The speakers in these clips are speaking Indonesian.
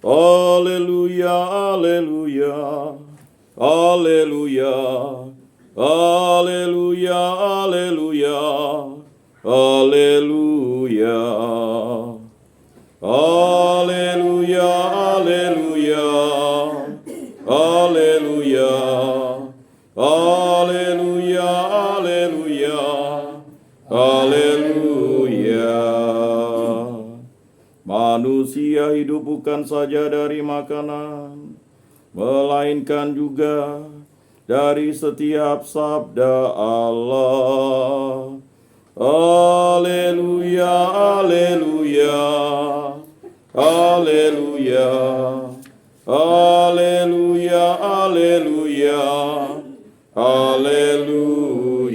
Haleluya, haleluya, haleluya, haleluya, haleluya, haleluya, haleluya, haleluya, haleluya, haleluya, haleluya, haleluya. Manusia hidup bukan saja dari makanan, melainkan juga dari setiap sabda Allah. Haleluya, haleluya, haleluya, haleluya, haleluya, haleluya.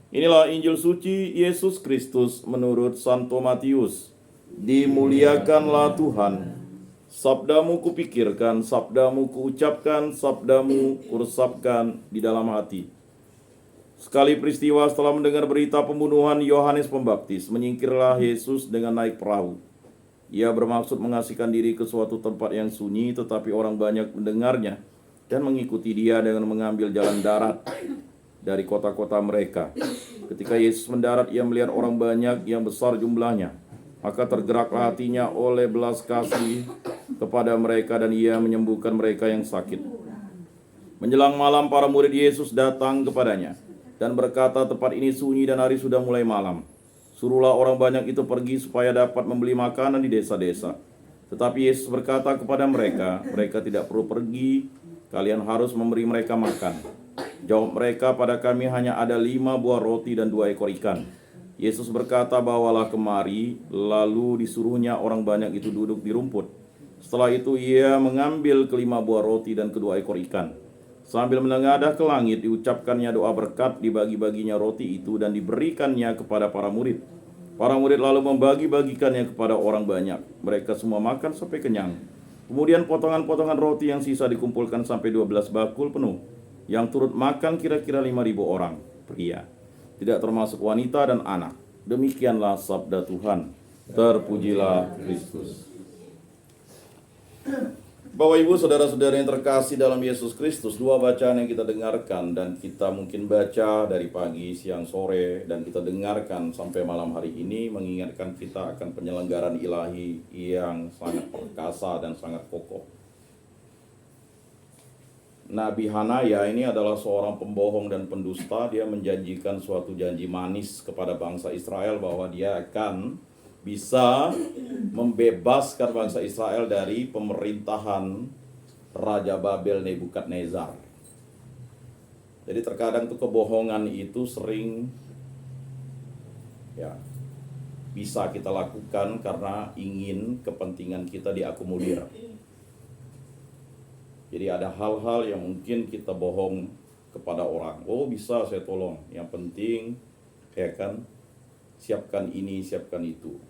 Inilah Injil suci Yesus Kristus menurut Santo Matius. Dimuliakanlah Tuhan. Sabdamu kupikirkan, sabdamu kuucapkan, sabdamu kuresapkan di dalam hati. Sekali peristiwa setelah mendengar berita pembunuhan Yohanes Pembaptis, menyingkirlah Yesus dengan naik perahu. Ia bermaksud mengasihkan diri ke suatu tempat yang sunyi, tetapi orang banyak mendengarnya dan mengikuti dia dengan mengambil jalan darat dari kota-kota mereka. Ketika Yesus mendarat, ia melihat orang banyak yang besar jumlahnya. Maka tergeraklah hatinya oleh belas kasih kepada mereka dan ia menyembuhkan mereka yang sakit. Menjelang malam, para murid Yesus datang kepadanya dan berkata, tempat ini sunyi dan hari sudah mulai malam. Suruhlah orang banyak itu pergi supaya dapat membeli makanan di desa-desa. Tetapi Yesus berkata kepada mereka, mereka tidak perlu pergi, kalian harus memberi mereka makan. Jawab mereka, pada kami hanya ada 5 buah roti dan 2 ekor ikan. Yesus berkata, bawalah kemari. Lalu disuruhnya orang banyak itu duduk di rumput. Setelah itu ia mengambil ke 5 buah roti dan kedua ekor ikan. Sambil menengadah ke langit, diucapkannya doa berkat, dibagi-baginya roti itu dan diberikannya kepada para murid. Para murid lalu membagi-bagikannya kepada orang banyak. Mereka semua makan sampai kenyang. Kemudian potongan-potongan roti yang sisa dikumpulkan sampai 12 bakul penuh. Yang turut makan kira-kira 5.000 orang pria, tidak termasuk wanita dan anak. Demikianlah sabda Tuhan. Terpujilah Kristus. Bapak Ibu saudara-saudara yang terkasih dalam Yesus Kristus, 2 bacaan yang kita dengarkan dan kita mungkin baca dari pagi, siang, sore, dan kita dengarkan sampai malam hari ini mengingatkan kita akan penyelenggaraan ilahi yang sangat perkasa dan sangat kokoh. Nabi Hanaya ini adalah seorang pembohong dan pendusta. Dia menjanjikan suatu janji manis kepada bangsa Israel bahwa dia akan bisa membebaskan bangsa Israel dari pemerintahan Raja Babel Nebukadnezar. Jadi terkadang tuh kebohongan itu sering bisa kita lakukan karena ingin kepentingan kita diakomodir. Jadi ada hal-hal yang mungkin kita bohong kepada orang. Oh bisa saya tolong, yang penting siapkan ini, siapkan itu.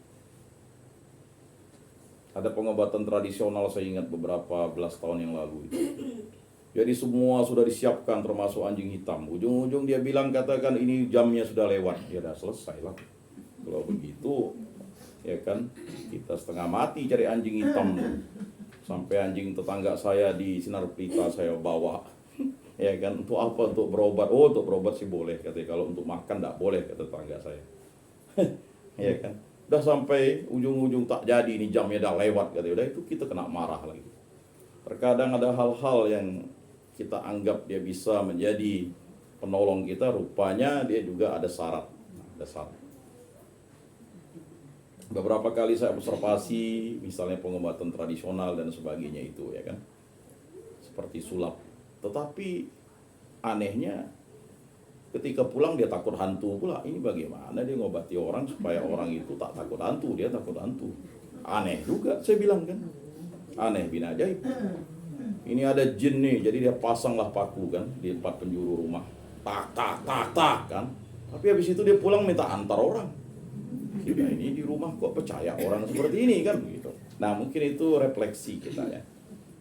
Ada pengobatan tradisional saya ingat beberapa belas tahun yang lalu itu. Jadi semua sudah disiapkan termasuk anjing hitam. Ujung-ujung dia bilang katakan ini jamnya sudah lewat. Ya udah selesai lah. Kalau begitu kita setengah mati cari anjing hitam. Sampai anjing tetangga saya di Sinar Pelita saya bawa. Untuk apa? Untuk berobat. Oh, untuk berobat sih boleh katanya. Kalau untuk makan enggak boleh kata tetangga saya. Udah sampai ujung-ujung tak jadi, ini jamnya udah lewat katanya. Udah itu kita kena marah lagi. Terkadang ada hal-hal yang kita anggap dia bisa menjadi penolong kita, rupanya dia juga ada syarat. Beberapa kali saya observasi misalnya pengobatan tradisional dan sebagainya itu seperti sulap. Tetapi anehnya ketika pulang dia takut hantu pula. Ini bagaimana dia ngobati orang supaya orang itu tak takut hantu, dia takut hantu. Aneh juga saya bilang kan. Aneh bin ajaib. Ini ada jin nih, jadi dia pasanglah paku kan di 4 penjuru rumah. Tak kan. Tapi habis itu dia pulang minta antar orang. Kita ini di rumah kok percaya orang seperti ini kan begitu. Nah mungkin itu refleksi kita ya.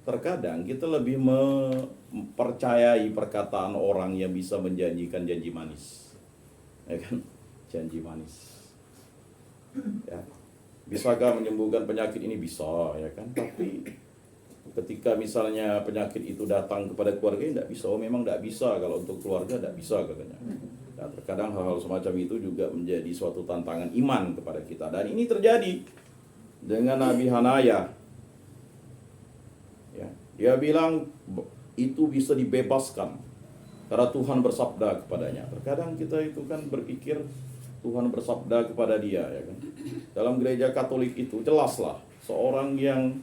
Terkadang kita lebih mempercayai perkataan orang yang bisa menjanjikan janji manis, janji manis. Bisakah menyembuhkan penyakit ini? Bisa, ya kan? Tapi ketika misalnya penyakit itu datang kepada keluarga, tidak bisa. Oh, memang tidak bisa, kalau untuk keluarga tidak bisa katanya. Nah, terkadang hal-hal semacam itu juga menjadi suatu tantangan iman kepada kita. Dan ini terjadi dengan Nabi Hanaya. Ya, dia bilang itu bisa dibebaskan karena Tuhan bersabda kepadanya. Terkadang kita itu kan berpikir Tuhan bersabda kepada dia, ya kan. Dalam gereja Katolik itu jelaslah seorang yang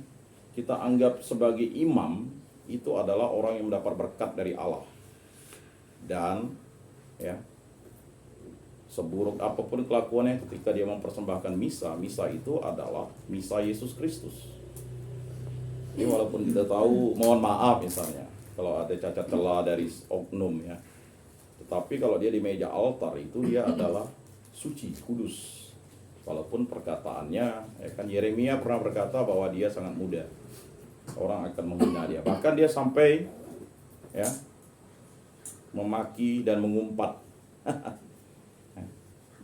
kita anggap sebagai imam itu adalah orang yang mendapat berkat dari Allah. Dan ya, seburuk apapun kelakuannya ketika dia mempersembahkan misa itu adalah misa Yesus Kristus. Jadi walaupun kita tahu, mohon maaf misalnya kalau ada cacat celah dari oknum ya, tetapi kalau dia di meja altar itu dia adalah suci, kudus. Walaupun perkataannya, ya kan, Yeremia pernah berkata bahwa dia sangat muda, orang akan menghina dia. Bahkan dia sampai ya memaki dan mengumpat.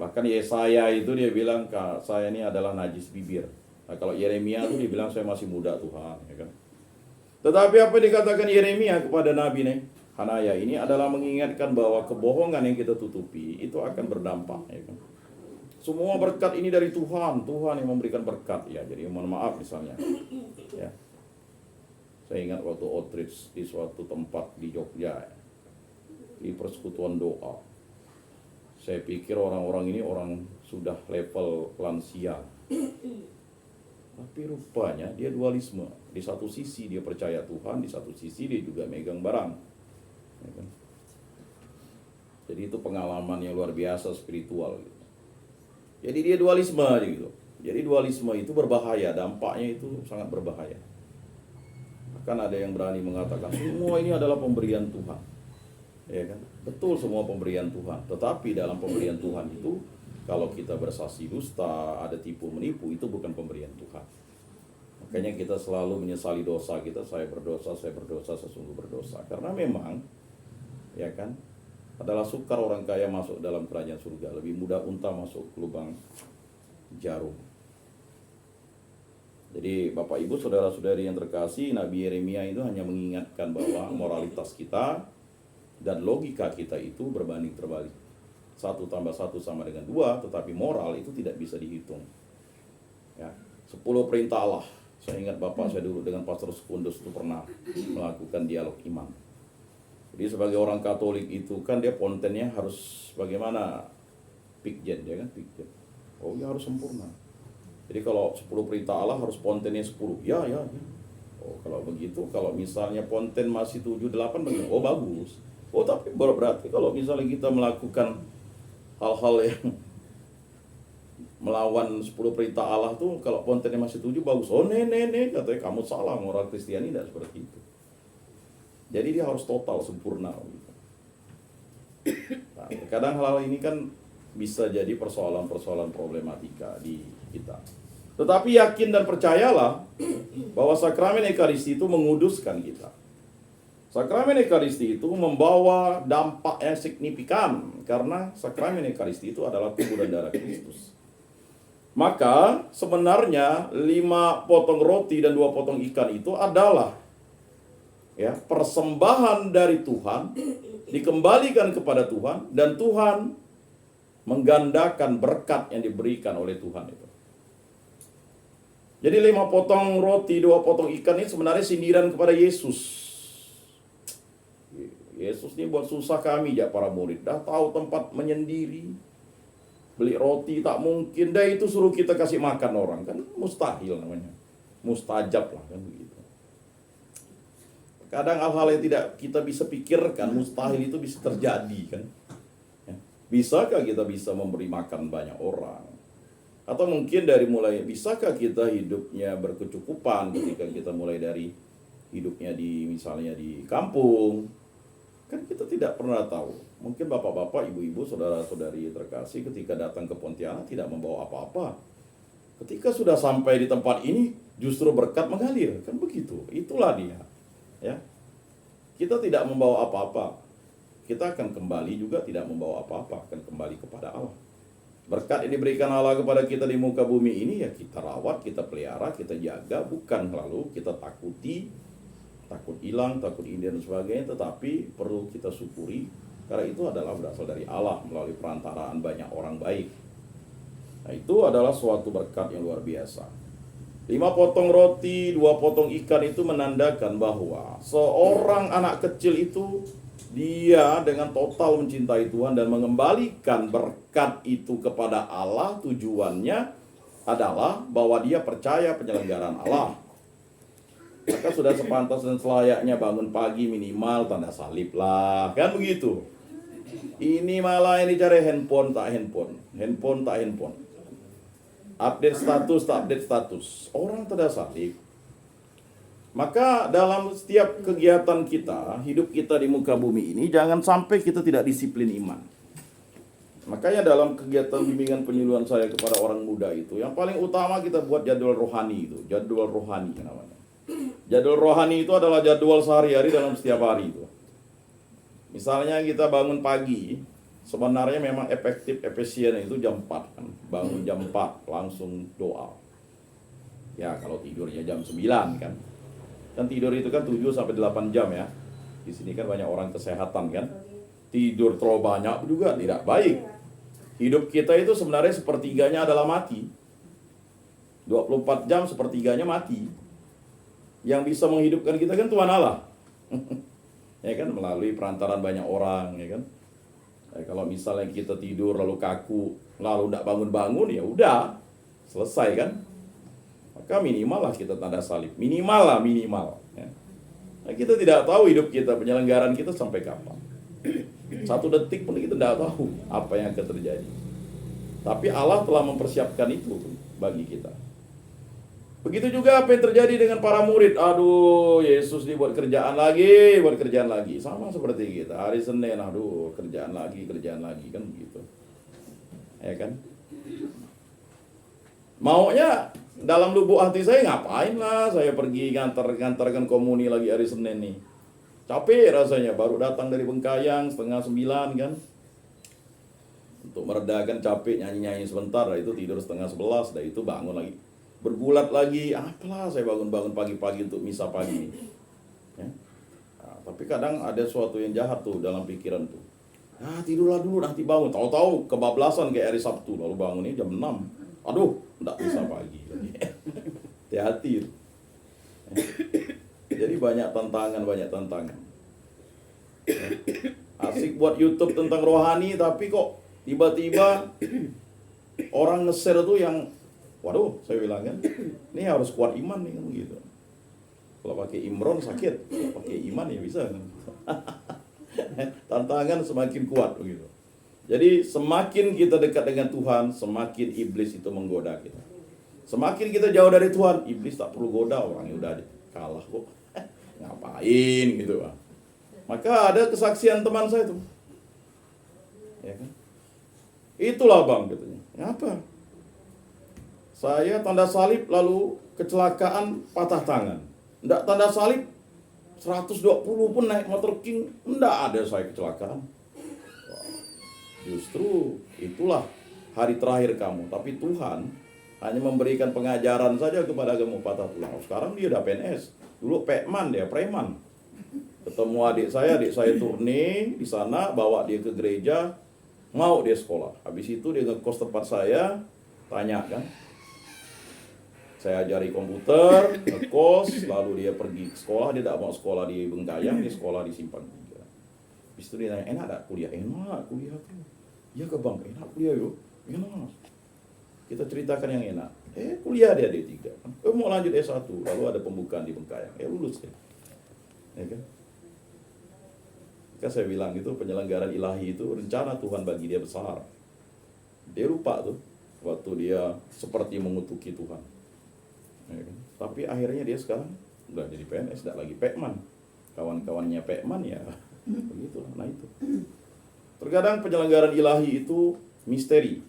Bahkan Yesaya itu dia bilang, saya ini adalah najis bibir. Nah, kalau Yeremia itu dia bilang, saya masih muda Tuhan, ya kan. Tetapi apa dikatakan Yeremia kepada Nabi nih Hanaya ini adalah mengingatkan bahwa kebohongan yang kita tutupi itu akan berdampak, ya kan. Semua berkat ini dari Tuhan, Tuhan yang memberikan berkat ya. Jadi mohon maaf misalnya, ya. Saya ingat waktu outreach di suatu tempat di Jogja, di persekutuan doa. Saya pikir orang-orang ini orang sudah level lansia. Tapi rupanya dia dualisme. Di satu sisi dia percaya Tuhan, di satu sisi dia juga megang barang. Ya kan? Jadi itu pengalaman yang luar biasa spiritual. Gitu. Jadi dia dualisme aja gitu. Jadi dualisme itu berbahaya, dampaknya itu sangat berbahaya. Bahkan ada yang berani mengatakan semua ini adalah pemberian Tuhan. Ya kan? Betul, semua pemberian Tuhan. Tetapi dalam pemberian Tuhan itu, kalau kita bersaksi dusta, ada tipu menipu, itu bukan pemberian Tuhan. Makanya kita selalu menyesali dosa kita. Saya berdosa, sesungguh berdosa. Karena memang, ya kan, adalah sukar orang kaya masuk dalam kerajaan surga. Lebih mudah unta masuk ke lubang jarum. Jadi Bapak Ibu saudara-saudari yang terkasih, Nabi Yeremia itu hanya mengingatkan bahwa moralitas kita dan logika kita itu berbanding terbalik. 1 tambah 1 sama dengan 2, tetapi moral itu tidak bisa dihitung. Ya, 10 perintah Allah. Saya ingat Bapak saya dulu dengan Pastor Sekundus itu pernah melakukan dialog iman. Jadi sebagai orang Katolik itu kan dia kontennya harus bagaimana pikjen, ya kan, pikjen. Oh ya harus sempurna. Jadi kalau 10 perintah Allah harus kontennya 10. Ya. Oh kalau begitu, kalau misalnya konten masih 7, 8 bagaimana? Oh bagus. Oh tapi berarti kalau misalnya kita melakukan hal-hal yang melawan 10 perintah Allah tuh, kalau kontennya masih 7 bagus. Oh katanya kamu salah, moral Kristiani tidak seperti itu. Jadi dia harus total sempurna. Nah, kadang hal-hal ini kan bisa jadi persoalan-persoalan problematika di kita. Tetapi yakin dan percayalah bahwa sakramen Ekaristi itu menguduskan kita. Sakramen Ekaristi itu membawa dampak yang signifikan karena sakramen Ekaristi itu adalah tubuh dan darah Kristus. Maka sebenarnya 5 potong roti dan 2 potong ikan itu adalah ya, persembahan dari Tuhan, dikembalikan kepada Tuhan, dan Tuhan menggandakan berkat yang diberikan oleh Tuhan itu. Jadi 5 potong roti, 2 potong ikan ini sebenarnya sindiran kepada Yesus. Yesus ini buat susah kami ya para murid. Dah tahu tempat menyendiri, beli roti tak mungkin. Dah itu suruh kita kasih makan orang. Kan mustahil namanya. Mustajab lah kan begitu. Kadang hal-hal yang tidak kita bisa pikirkan, mustahil itu bisa terjadi kan. Ya. Bisakah kita bisa memberi makan banyak orang? Atau mungkin dari mulai, bisakah kita hidupnya berkecukupan ketika kita mulai dari hidupnya di misalnya di kampung? Kan kita tidak pernah tahu. Mungkin bapak-bapak, ibu-ibu, saudara-saudari terkasih ketika datang ke Pontianak tidak membawa apa-apa. Ketika sudah sampai di tempat ini, justru berkat mengalir. Kan begitu, itulah dia. Ya, kita tidak membawa apa-apa, kita akan kembali juga tidak membawa apa-apa, akan kembali kepada Allah. Berkat yang diberikan Allah kepada kita di muka bumi ini ya kita rawat, kita pelihara, kita jaga, bukan lalu kita takuti, takut hilang, takut ini dan sebagainya, tetapi perlu kita syukuri karena itu adalah berasal dari Allah melalui perantaraan banyak orang baik. Nah, itu adalah suatu berkat yang luar biasa. 5 potong roti, 2 potong ikan itu menandakan bahwa seorang anak kecil itu dia dengan total mencintai Tuhan dan mengembalikan berkat itu kepada Allah. Tujuannya adalah bahwa dia percaya penyelenggaraan Allah. Maka sudah sepantas dan selayaknya bangun pagi minimal tanda salib lah, kan begitu. Ini malah ini cari handphone tak handphone, handphone tak handphone, update status tak update status, orang tanda salib. Maka dalam setiap kegiatan kita, hidup kita di muka bumi ini, jangan sampai kita tidak disiplin iman. Makanya dalam kegiatan bimbingan penyuluhan saya kepada orang muda itu, yang paling utama kita buat jadwal rohani itu, jadwal rohani namanya. Jadwal rohani itu adalah jadwal sehari-hari dalam setiap hari itu. Misalnya kita bangun pagi, sebenarnya memang efisien itu jam 4 kan. Bangun jam 4 langsung doa. Ya kalau tidurnya jam 9 kan. Kan tidur itu kan 7 sampai 8 jam ya. Di sini kan banyak orang kesehatan kan. Tidur terlalu banyak juga tidak baik. Hidup kita itu sebenarnya sepertiganya adalah mati. 24 jam sepertiganya mati. Yang bisa menghidupkan kita kan Tuhan Allah. Ya kan, melalui perantaran banyak orang, ya kan. Kalau misalnya kita tidur lalu kaku, lalu tidak bangun-bangun, ya udah selesai kan. Maka minimal lah kita tanda salib, minimal lah minimal. Ya. Nah, kita tidak tahu hidup kita, penyelenggaraan kita sampai kapan. 1 detik pun kita tidak tahu apa yang akan terjadi. Tapi Allah telah mempersiapkan itu bagi kita. Begitu juga apa yang terjadi dengan para murid. Aduh, Yesus dibuat kerjaan lagi, buat kerjaan lagi. Sama seperti kita. Hari Senin, aduh, kerjaan lagi kan begitu. Ya kan? Maunya dalam lubuk hati saya ngapain lah saya pergi ngantarkan komuni lagi hari Senin nih. Capek rasanya, baru datang dari Bengkayang 8:30 kan. Untuk meredakan capek nyanyi-nyanyi sebentar, itu tidur 10:30, dah itu bangun lagi. Bergulat lagi, apalah saya bangun-bangun pagi-pagi untuk misa pagi. Ya. Nah, tapi kadang ada sesuatu yang jahat tuh dalam pikiran tuh. Tidurlah dulu nanti bangun. Tahu-tahu kebablasan kayak hari Sabtu, lalu bangunnya jam 6. Aduh, enggak bisa pagi lagi. Hati-hati. Jadi banyak tantangan. Ya. Asik buat YouTube tentang rohani, tapi kok tiba-tiba orang nge-share tuh yang waduh, saya bilang kan, ini harus kuat iman nih kan begitu. Kalau pakai Imron sakit, kalau pakai iman ya bisa. Tantangan semakin kuat begitu. Jadi semakin kita dekat dengan Tuhan, semakin iblis itu menggoda kita. Semakin kita jauh dari Tuhan, iblis tak perlu goda, orangnya udah kalah kok. Ngapain gitu Pak. Maka ada kesaksian teman saya tuh. Ya kan? Itulah Bang katanya. Ngapa? Saya tanda salib lalu kecelakaan patah tangan. Enggak tanda salib 120 pun naik motor King, enggak ada saya kecelakaan. Justru itulah hari terakhir kamu. Tapi Tuhan hanya memberikan pengajaran saja kepada kamu patah tulang. Sekarang dia udah PNS. Dulu Pekman dia, preman. Ketemu adik saya turne di sana, bawa dia ke gereja, mau dia sekolah. Habis itu dia ngekos tempat saya, tanya kan. Saya ajari komputer, ngekos, lalu dia pergi ke sekolah, dia tidak mau sekolah di Bengkayang, dia sekolah di Simpang 3. Habis itu dia tanya, enak tak kuliah? Enak kuliah tuh. Iya ke Bang, enak kuliah yuk. Enak. Kita ceritakan yang enak. Kuliah dia D3. Mau lanjut S1, lalu ada pembukaan di Bengkayang. Lulus ya. Ya kan? Maka saya bilang itu penyelenggaraan ilahi itu rencana Tuhan bagi dia besar. Dia lupa tuh waktu dia seperti mengutuki Tuhan. Ya kan? Tapi akhirnya dia sekarang udah jadi PNS, tidak lagi Pekman. Kawan-kawannya Pekman ya begitulah. Nah itu. Terkadang penyelenggaraan ilahi itu misteri.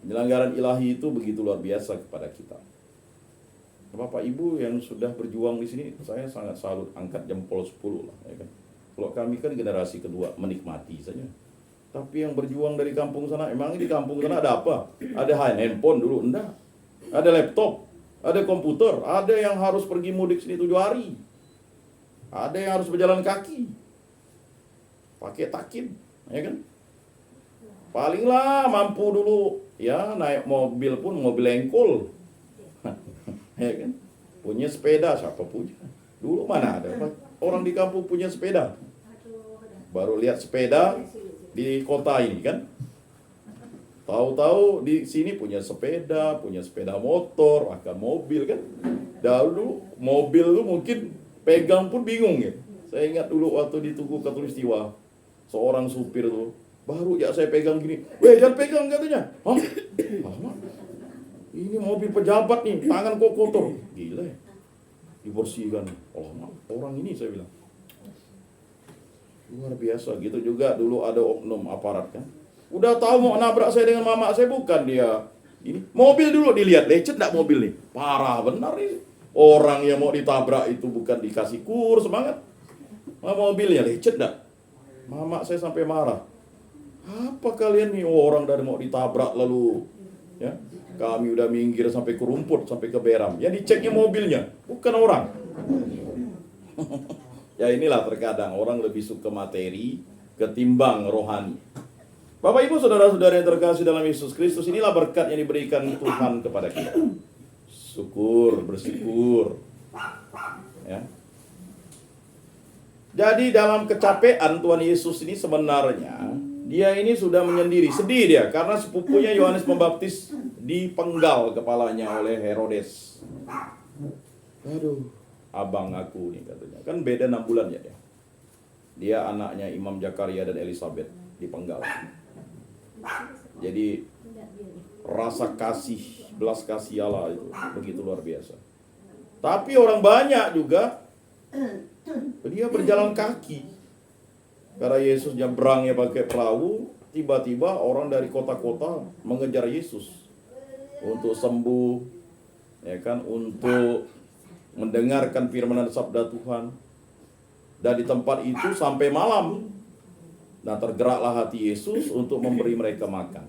Penyelenggaraan ilahi itu begitu luar biasa kepada kita. Bapak Ibu yang sudah berjuang di sini, saya sangat salut, angkat jempol 10 lah, ya kan. Kalau kami kan generasi kedua menikmati saja. Tapi yang berjuang dari kampung sana, emang di kampung sana ada apa? Ada handphone dulu? Enggak. Ada laptop, ada komputer, ada yang harus pergi mudik sini 7 hari. Ada yang harus berjalan kaki. Pakai takin, ya kan? Palinglah mampu dulu, ya naik mobil pun mobil engkol. Ya kan? Punya sepeda, siapa punya? Dulu mana ada orang di kampung punya sepeda? Baru lihat sepeda di kota ini kan. Tahu-tahu di sini punya sepeda motor, bahkan mobil kan. Dahulu mobil tuh mungkin pegang pun bingung ya. Saya ingat dulu waktu di Tugu Katulistiwa, seorang supir tuh, baru ya saya pegang gini. Weh, jangan pegang katanya. Hah? Lama. Ini mobil pejabat nih, tangan kok kotor. Gila ya. Dibersihkan. Orang ini saya bilang. Luar biasa. Gitu juga dulu ada oknum aparat kan. Udah tahu mau nabrak saya dengan mama saya, bukan dia. Ini mobil dulu dilihat, lecet enggak mobil nih? Parah benar ini. Orang yang mau ditabrak itu bukan dikasih kur semangat. Mobilnya lecet enggak? Mama saya sampai marah. Apa kalian nih orang dari mau ditabrak lalu ya? Kami udah minggir sampai ke rumput, sampai ke beram. Yang diceknya mobilnya, bukan orang. Ya inilah terkadang orang lebih suka materi ketimbang rohani. Bapak Ibu saudara-saudara yang terkasih dalam Yesus Kristus, inilah berkat yang diberikan Tuhan kepada kita. Syukur, bersyukur. Ya. Jadi dalam kecapean Tuhan Yesus ini sebenarnya dia ini sudah menyendiri, sedih dia karena sepupunya Yohanes Pembaptis dipenggal kepalanya oleh Herodes. Aduh, abang aku nih katanya. Kan beda 6 bulan ya dia. Dia anaknya Imam Zakaria dan Elizabeth dipenggal. Jadi rasa kasih, belas kasih Allah itu begitu luar biasa. Tapi orang banyak juga dia berjalan kaki. Karena Yesus nyebrangnya pakai perahu, tiba-tiba orang dari kota-kota mengejar Yesus untuk sembuh, ya kan, untuk mendengarkan firman dan sabda Tuhan. Dan di tempat itu sampai malam. Nah, tergeraklah hati Yesus untuk memberi mereka makanan.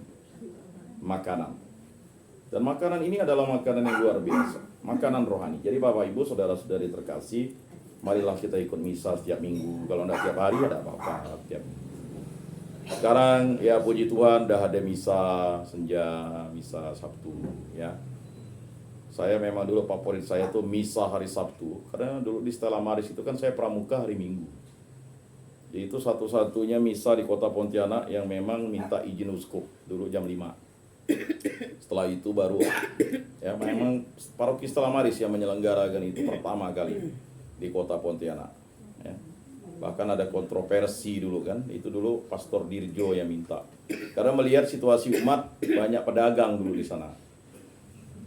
Dan makanan ini adalah makanan yang luar biasa, makanan rohani. Jadi Bapak Ibu saudara-saudari terkasih, marilah kita ikut misa setiap minggu. Kalau enggak tiap hari ada apa-apa tiap minggu. Sekarang ya puji Tuhan dah ada misa senja, misa Sabtu ya. Saya memang dulu favorit saya tuh misa hari Sabtu. Karena dulu di Stella Maris itu kan saya pramuka hari Minggu. Jadi itu satu-satunya misa di kota Pontianak yang memang minta izin uskup dulu jam 5. Setelah itu baru ya memang paroki Stella Maris yang menyelenggarakan itu pertama kali di kota Pontianak. Ya. Bahkan ada kontroversi dulu kan, itu dulu Pastor Dirjo yang minta. Karena melihat situasi umat, banyak pedagang dulu di sana.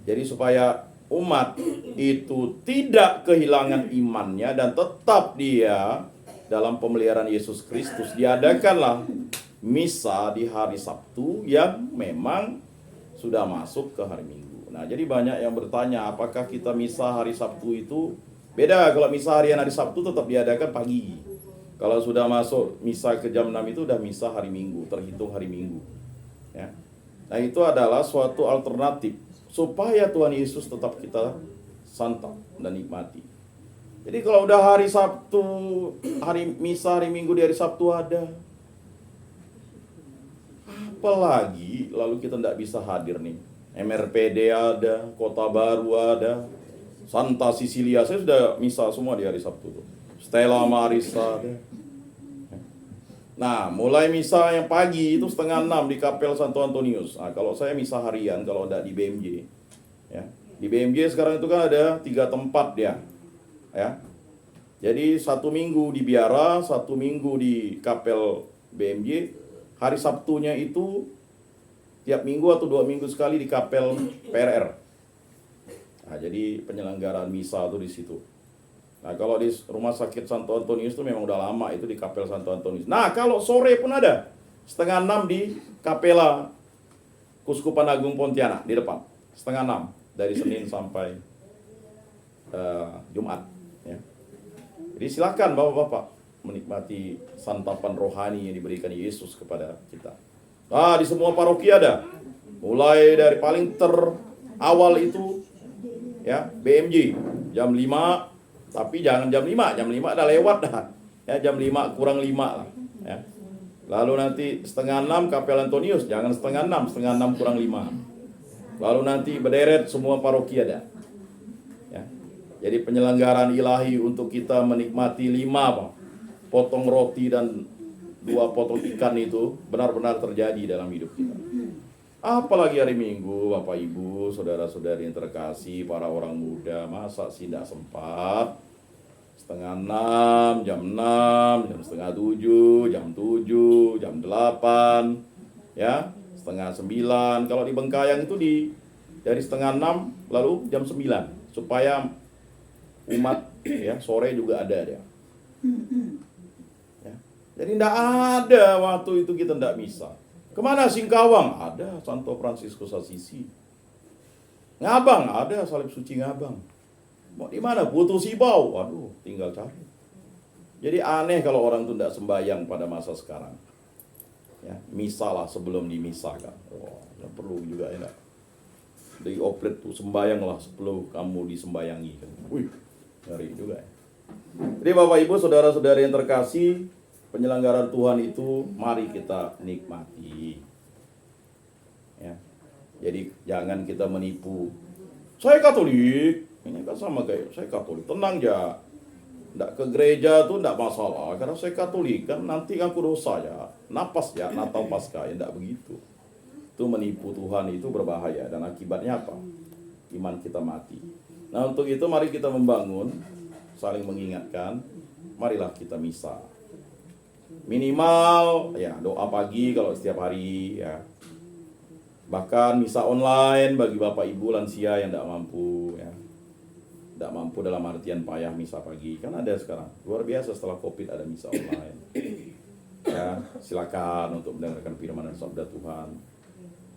Jadi supaya umat itu tidak kehilangan imannya dan tetap dia dalam pemeliharaan Yesus Kristus, diadakanlah misa di hari Sabtu yang memang sudah masuk ke hari Minggu. Nah, jadi banyak yang bertanya, apakah kita misa hari Sabtu itu beda? Kalau misa harian hari Sabtu tetap diadakan pagi. Kalau sudah masuk misa ke jam 6 itu udah misa hari Minggu, terhitung hari Minggu. Ya. Nah, itu adalah suatu alternatif supaya Tuhan Yesus tetap kita santap dan nikmati. Jadi kalau udah hari Sabtu, hari misa hari Minggu di hari Sabtu ada, apalagi lalu kita tidak bisa hadir nih. MRPD ada, Kota Baru ada, Santa Cecilia, saya sudah misa semua di hari Sabtu tuh. Stella Maris ada. Nah, mulai misa yang pagi itu 5:30 di Kapel Santo Antonius. Nah, kalau saya misa harian, kalau tidak di BMJ, ya. Di BMJ sekarang itu kan ada 3 tempat ya. Ya. Jadi 1 minggu di Biara, 1 minggu di Kapel BMJ. Hari Sabtunya itu tiap minggu atau 2 minggu sekali di Kapel PRR. Nah, jadi penyelenggaraan misa itu di situ. Nah, kalau di Rumah Sakit Santo Antonius itu memang udah lama itu di Kapel Santo Antonius. Nah, kalau sore pun ada 5:30 di Kapela Kuskupan Agung Pontianak di depan. 5:30 dari Senin sampai Jumat. Ya. Jadi silakan bapak-bapak menikmati santapan rohani yang diberikan Yesus kepada kita. Di semua paroki ada. Mulai dari paling terawal itu ya, BMJ jam 5, tapi jangan jam 5 udah lewat dah. Ya, jam 5 kurang 5 lah, ya. Lalu nanti setengah 6 Kapel Antonius, jangan setengah 6 kurang 5. Lalu nanti berderet semua paroki ada. Ya. Jadi penyelenggaraan ilahi untuk kita menikmati 5 potong roti dan 2 potong ikan itu benar-benar terjadi dalam hidup kita. Apalagi hari Minggu, Bapak Ibu, saudara-saudari yang terkasih, para orang muda, masa sih tidak sempat? Setengah 6, jam 6, jam setengah 7, jam 7, jam 8, ya, setengah 9. Kalau di Bengkayang itu dari setengah 6 lalu jam 9, supaya umat ya sore juga ada dia. Ya. Jadi tidak ada waktu itu kita tidak misa. Kemana Singkawang? Ada Santo Fransiskus Assisi. Ngabang ada salib suci Ngabang. Mau di mana? Putu Sibau. Waduh, tinggal cari. Jadi aneh kalau orang itu tidak sembahyang pada masa sekarang. Ya, misa lah sebelum dimisakan. Oh, ya perlu juga ya. Di oplet tuh sembahyang lah sebelum kamu disembayangi. Wih, ngeri juga ya. Jadi Bapak Ibu, saudara-saudari yang terkasih, penyelenggaraan Tuhan itu mari kita nikmati. Ya. Jadi jangan kita menipu. Saya Katolik. Ini kan sama kayak saya Katolik. Tenang ya. Nggak ke gereja tuh nggak masalah. Karena saya Katolik kan nanti aku dosa ya. Napas ya, Natal Paskah ya. Nggak begitu. Itu menipu Tuhan itu berbahaya. Dan akibatnya apa? Iman kita mati. Nah untuk itu mari kita membangun. Saling mengingatkan. Marilah kita misa. Minimal ya doa pagi kalau setiap hari ya. Bahkan misa online bagi Bapak Ibu lansia yang tidak mampu ya. Tidak mampu dalam artian payah misa pagi. Kan ada sekarang. Luar biasa setelah Covid ada misa online. Ya, silakan untuk mendengarkan firman dan sabda Tuhan.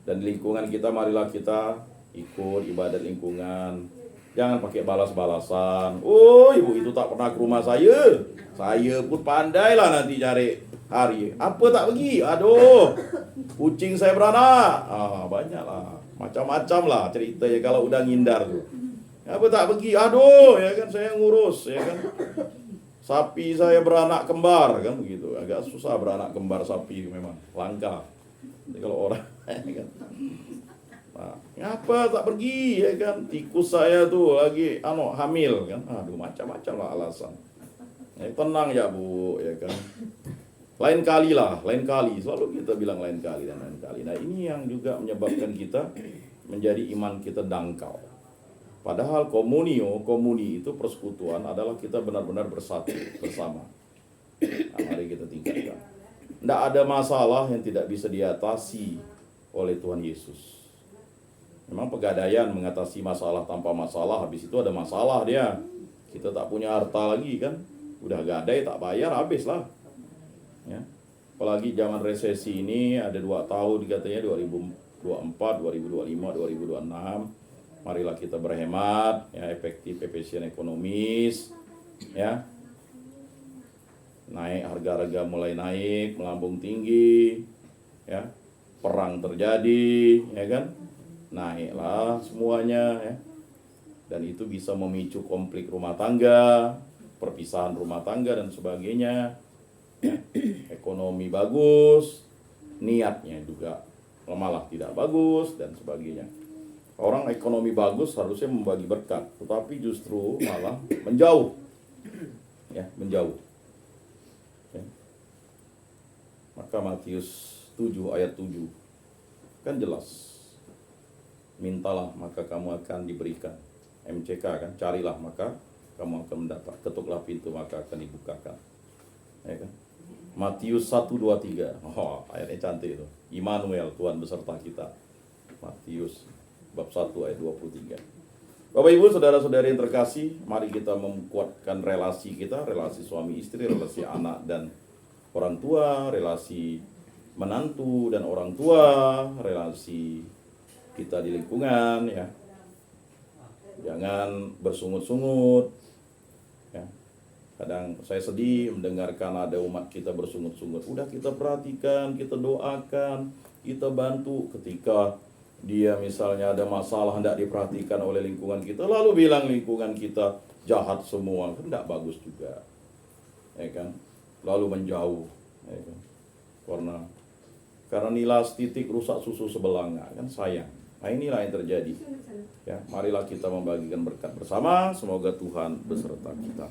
Dan di lingkungan kita marilah kita ikut ibadat lingkungan. Jangan pakai balas-balasan. Oh, ibu itu tak pernah ke rumah saya. Saya pun pandai lah nanti cari hari. Apa tak pergi? Aduh, kucing saya beranak. Banyak lah. Macam-macam lah ceritanya kalau udah ngindar tuh. Apa tak pergi? Aduh, ya kan saya ngurus, ya kan. Sapi saya beranak kembar, kan begitu. Agak susah beranak kembar sapi memang, langka. Jadi kalau orang, ya kan. Nah, ngapa tak pergi, ya kan? Tikus saya tuh lagi hamil, kan. Aduh, macam-macam lah alasan. Ya, tenang ya Bu, ya kan. Lain kali lah, lain kali. Selalu kita bilang lain kali dan lain kali. Nah, ini yang juga menyebabkan kita menjadi iman kita dangkal. Padahal komuni itu persekutuan adalah kita benar-benar bersatu bersama. Nah, mari kita tingkatkan. Tidak ada masalah yang tidak bisa diatasi oleh Tuhan Yesus. Memang pegadaian mengatasi masalah tanpa masalah, habis itu ada masalah dia. Kita tak punya harta lagi kan. Udah gadai tak bayar, habis lah. Ya. Apalagi zaman resesi ini ada 2 tahun katanya 2024, 2025, 2026. Marilah kita berhemat, ya, efektif, efisien ekonomis, ya. Naik harga-harga mulai naik, melambung tinggi, ya. Perang terjadi, ya kan? Naiklah semuanya, ya. Dan itu bisa memicu konflik rumah tangga, perpisahan rumah tangga dan sebagainya. Ya. Ekonomi bagus, niatnya juga malah tidak bagus dan sebagainya. Orang ekonomi bagus harusnya membagi berkat, tetapi justru malah menjauh, ya, menjauh. Ya. Maka Matius 7 ayat 7 kan jelas, mintalah maka kamu akan diberikan. MCK kan, carilah maka kamu akan mendapat, ketuklah pintu maka akan dibukakan. Ya kan? Matius 1:23, ayatnya cantik itu. Immanuel, Tuhan beserta kita. Matius bab 1 ayat 23. Bapak Ibu, saudara-saudari yang terkasih, mari kita memkuatkan relasi kita, relasi suami istri, relasi anak dan orang tua, relasi menantu dan orang tua, relasi kita di lingkungan, ya. Jangan bersungut-sungut, ya. Kadang saya sedih mendengarkan ada umat kita bersungut-sungut. Udah kita perhatikan, kita doakan, kita bantu. Ketika dia misalnya ada masalah tidak diperhatikan oleh lingkungan kita, lalu bilang lingkungan kita jahat semua, kan tidak bagus juga, ya kan? Lalu menjauh, ya kan? Karena nilas titik rusak susu sebelanga, kan sayang. Nah inilah yang terjadi. Ya, marilah kita membagikan berkat bersama. Semoga Tuhan beserta kita.